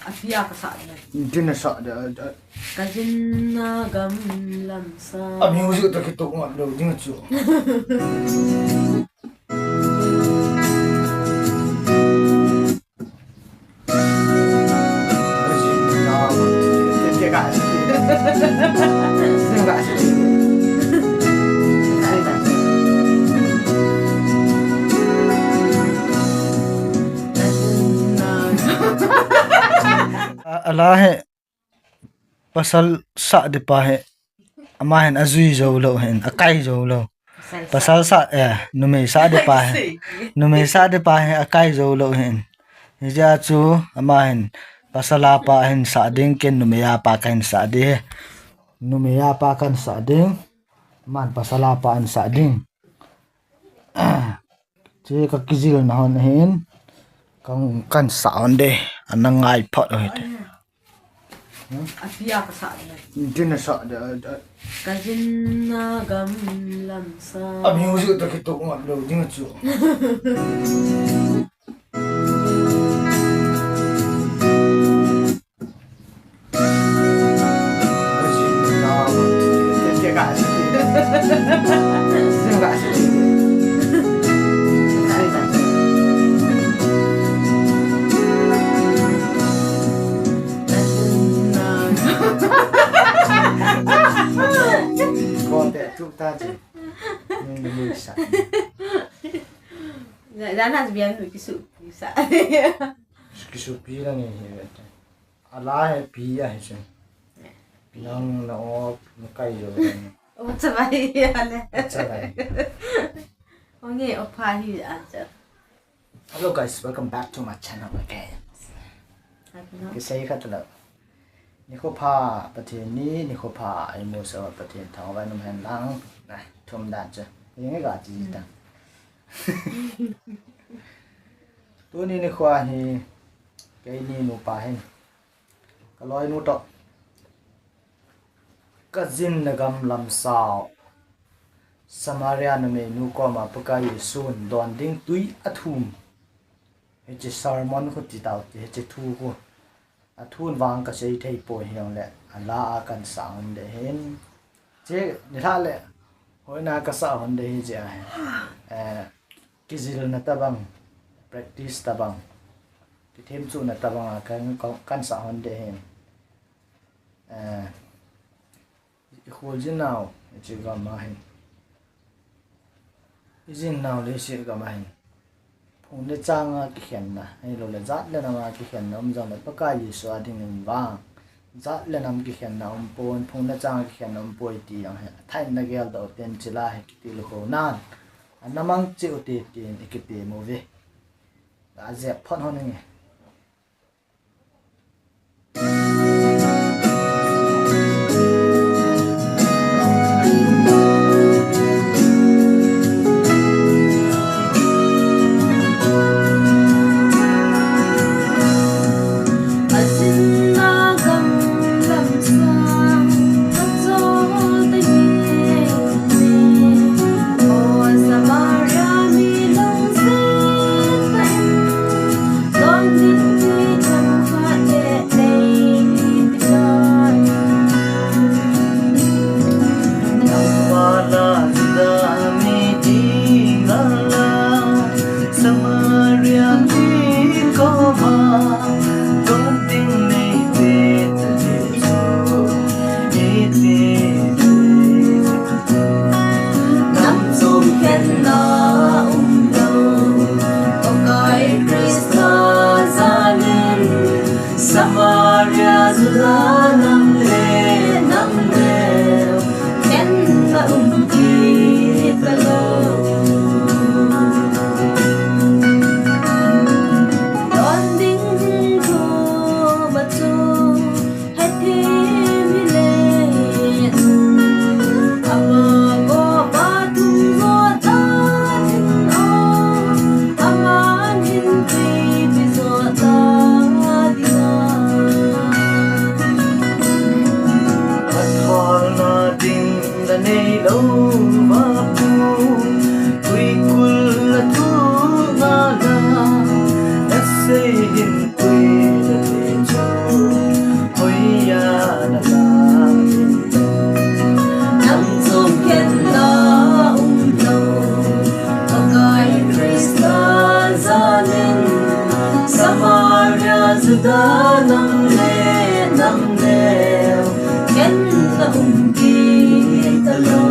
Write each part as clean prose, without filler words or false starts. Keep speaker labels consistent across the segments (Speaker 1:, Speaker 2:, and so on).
Speaker 1: Afia ka sa na.
Speaker 2: Din na sa da.
Speaker 1: Kajin na gam lam sa.
Speaker 2: Music ta kitok ngat do din chu. Allah hai pasal sa de pa hai ama hen azui zo lo hen akai zo lo pasal sa nume sa de pa hai nume sa de pa hai akai zo lo hen ja chu ama hen pasala pa hen sa ding ken nume ya pa kan sa de nume ya pa kan sa ding man pasala pa an sa ding che ka kizil na hon hen kan sa on de anangai phot oi
Speaker 1: Afia ka sa na.
Speaker 2: din na sa da.
Speaker 1: Kajin na gam lam sa.
Speaker 2: Music ta kitok ngat do din chu. Chúng ta chỉ nên nuôi sạch.
Speaker 1: Giá là biến được cái sự sợ.
Speaker 2: Cái sự pi là này vậy. Lá hay pi à hay sao? Nó cay rồi.
Speaker 1: Ủa sao vậy này?
Speaker 2: Sao vậy?
Speaker 1: Có nghe ở pha gì à chứ?
Speaker 2: Hello guys, welcome back to my channel again. Cái say khát là Niko pa patin ni Niko pa ai mua sao patin thằng vai nôm hen lang này thum đạn chứ những cái gà gì ta tôi ni Niko thì cái ni nụ pa hen cái lối nụ to cái zin là gam làm sao Samaria nôm nụ co mà pakai sun don ding tui athum cái chỉ sermon của chị tao thì chỉ thu của thun vang ka sei thei po hiang le ala kan sang de hen che ni tha le hoina ka sa hon de hi ja kizil na tabang practice tabang ti them chu na tabang kan sa hon de hen khol jin naw chi ga ma hen jin naw le si ga ma hen phun le chang ki khen na ai lo le zat le na ma ki khen nam jang le paka yi swa ding ning wang zat le nam ki khen na pon phun le chang ki khen nam poi ti yang he thai na gel do pen chila he ki ti lo ho nan anamang chi o ti ti ki pe mo ve a ze phon hon nge
Speaker 1: Don Zuda nam le nam leo ken na ki talo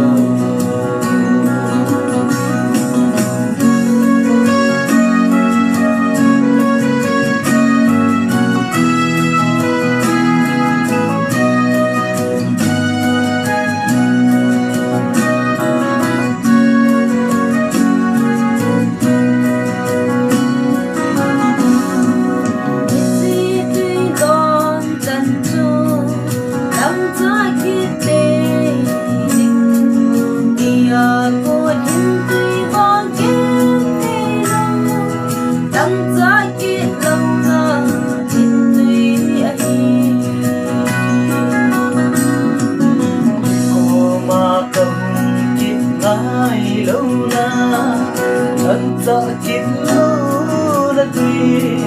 Speaker 2: sakit lula tui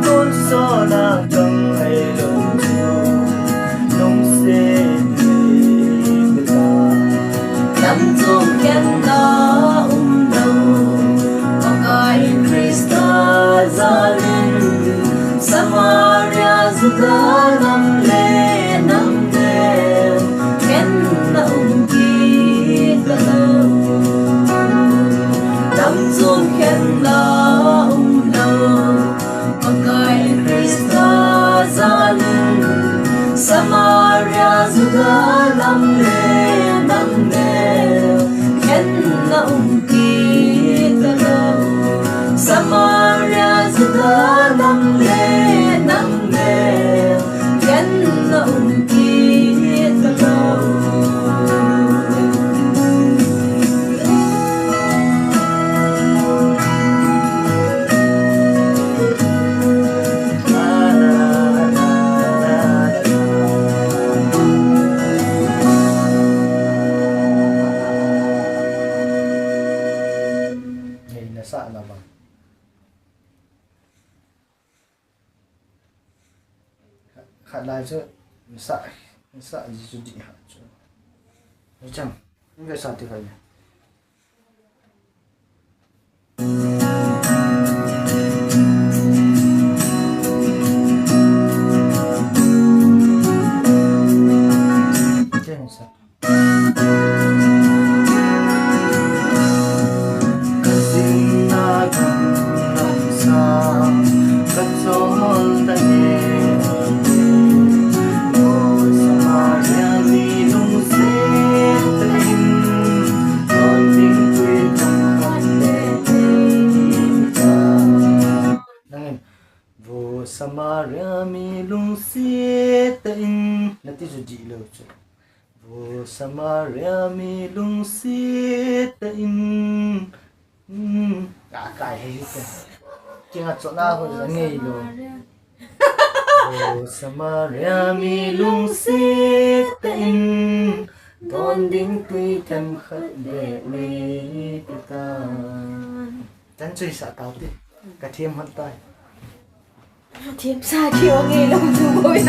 Speaker 2: con so na kang ai lo nong se ta
Speaker 1: nam chung ken na đâu có cái Krista zalin Samaria Zuda nam le nam del ken na ki talo nam chung ken na đâu có cái Krista zalin Samaria Zuda nam le nam del ken na ki talo Samaria Zuda nam le nam del ken na ki talo
Speaker 2: sa naman khát lại chứ sa gì chú đi hả chú chẳng về sa thì phải cái này sao Samaria mi lung si tên là tí dụ dị lâu chứ vô Samaria mi lung si tên cả cài hay cái chỉ là chỗ nào hồi giờ nghe rồi vô Samaria mi lung si tên đón đến tuy thầm khát để mi ta chẳng chơi sợ tao tí cả thêm hơn tay
Speaker 1: Thiếp xa chiều nghe lòng chú bôi